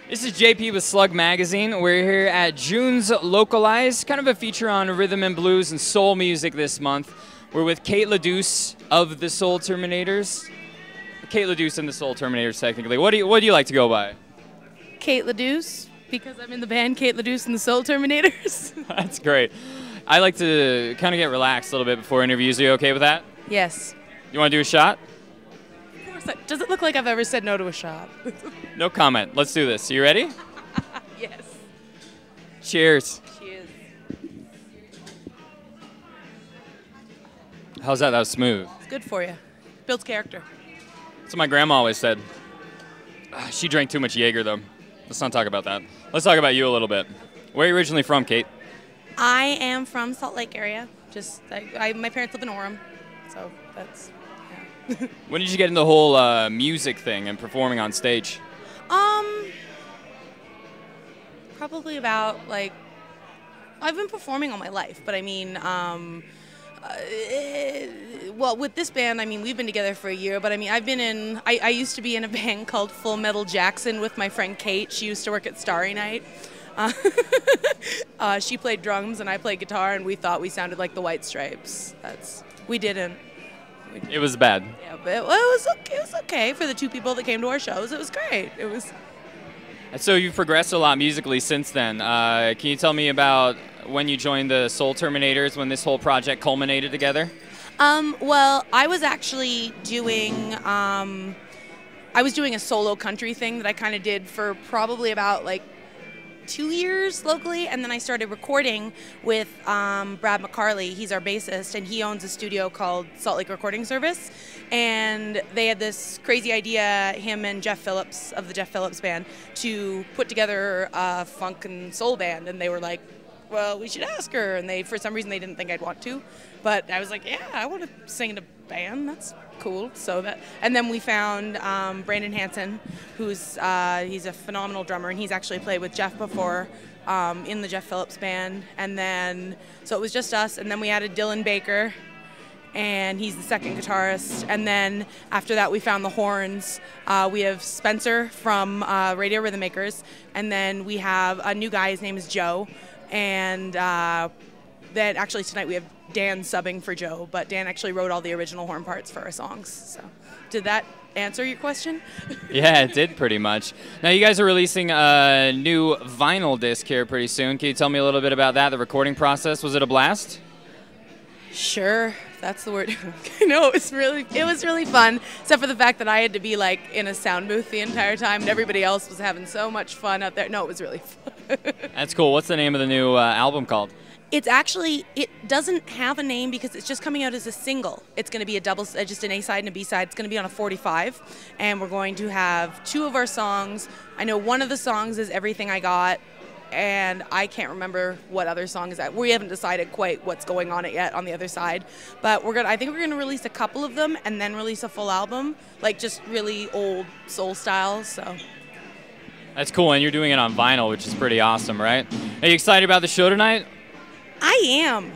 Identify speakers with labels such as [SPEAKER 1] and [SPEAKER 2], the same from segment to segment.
[SPEAKER 1] This is JP with SLUG Magazine. We're here at June's Localized, kind of a feature on rhythm and blues and soul music this month. We're with Kate Ledeuce of the Soul Terminators. Kate Ledeuce and the Soul Terminators, technically. What do you like to go by?
[SPEAKER 2] Kate Ledeuce, because I'm in the band Kate Ledeuce and the Soul Terminators.
[SPEAKER 1] That's great. I like to kind of get relaxed a little bit before interviews. Are you okay with that?
[SPEAKER 2] Yes.
[SPEAKER 1] You want to do a shot?
[SPEAKER 2] Of course. Does it look like I've ever said no to a shot?
[SPEAKER 1] No comment. Let's do this. You ready?
[SPEAKER 2] Yes.
[SPEAKER 1] Cheers.
[SPEAKER 2] Cheers.
[SPEAKER 1] How's that? That was smooth.
[SPEAKER 2] It's good for you. Builds character.
[SPEAKER 1] That's what my grandma always said. She drank too much Jaeger, though. Let's not talk about that. Let's talk about you a little bit. Where are you originally from, Kate?
[SPEAKER 2] I am from Salt Lake area. Just my parents live in Orem, so that's yeah.
[SPEAKER 1] When did you get into the whole music thing and performing on stage?
[SPEAKER 2] Probably about I've been performing all my life, but I mean, well, with this band, I mean, we've been together for a year, but I mean, I used to be in a band called Full Metal Jackson with my friend Kate. She used to work at Starry Night. She played drums and I played guitar, and we thought we sounded like the White Stripes. We didn't.
[SPEAKER 1] It was bad.
[SPEAKER 2] Yeah, but it was okay. It was okay for the two people that came to our shows. It was great. It was.
[SPEAKER 1] So you've progressed a lot musically since then. Can you tell me about when you joined the Soul Terminators, when this whole project culminated together?
[SPEAKER 2] Well, I was actually doing a solo country thing that I kind of did for probably about 2 years locally, and then I started recording with Brad McCarley. He's our bassist, and he owns a studio called Salt Lake Recording Service, and they had this crazy idea, him and Jeff Phillips of the Jeff Phillips Band, to put together a funk and soul band, and they were like, well, we should ask her, and for some reason they didn't think I'd want to, but I was like, yeah, I want to sing in a band, that's cool. And then we found Brandon Hansen, he's a phenomenal drummer, and he's actually played with Jeff before in the Jeff Phillips Band, and then so it was just us, and then we added Dylan Baker, and he's the second guitarist, and then after that we found the horns. We have Spencer from Radio Rhythm Makers, and then we have a new guy, his name is Joe, and then actually tonight we have Dan subbing for Joe, but Dan actually wrote all the original horn parts for our songs. So, did that answer your question?
[SPEAKER 1] Yeah, it did pretty much. Now you guys are releasing a new vinyl disc here pretty soon. Can you tell me a little bit about that, the recording process? Was it a blast?
[SPEAKER 2] Sure, that's the word. No, it was really fun, except for the fact that I had to be in a sound booth the entire time, and everybody else was having so much fun out there. No, it was really fun.
[SPEAKER 1] That's cool. What's the name of the new album called?
[SPEAKER 2] It's actually, it doesn't have a name because it's just coming out as a single. It's going to be just an A-side and a B-side. It's going to be on a 45, and we're going to have 2 of our songs. I know one of the songs is Everything I Got, and I can't remember what other song is that. We haven't decided quite what's going on it yet on the other side, but I think we're going to release a couple of them and then release a full album, just really old soul style. So.
[SPEAKER 1] That's cool, and you're doing it on vinyl, which is pretty awesome, right? Are you excited about the show tonight?
[SPEAKER 2] I am.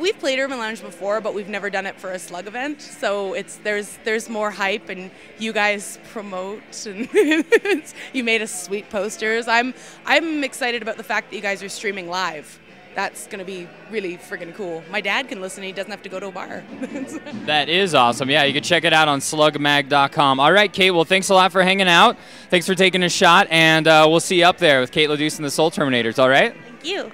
[SPEAKER 2] We've played Urban Lounge before, but we've never done it for a SLUG event. So there's more hype, and you guys promote, and you made us sweet posters. I'm excited about the fact that you guys are streaming live. That's going to be really friggin' cool. My dad can listen, he doesn't have to go to a bar.
[SPEAKER 1] That is awesome. Yeah, you can check it out on slugmag.com. All right, Kate, well, thanks a lot for hanging out. Thanks for taking a shot, and we'll see you up there with Kate Ledeuce and the Soul Terminators, all right?
[SPEAKER 2] Thank you.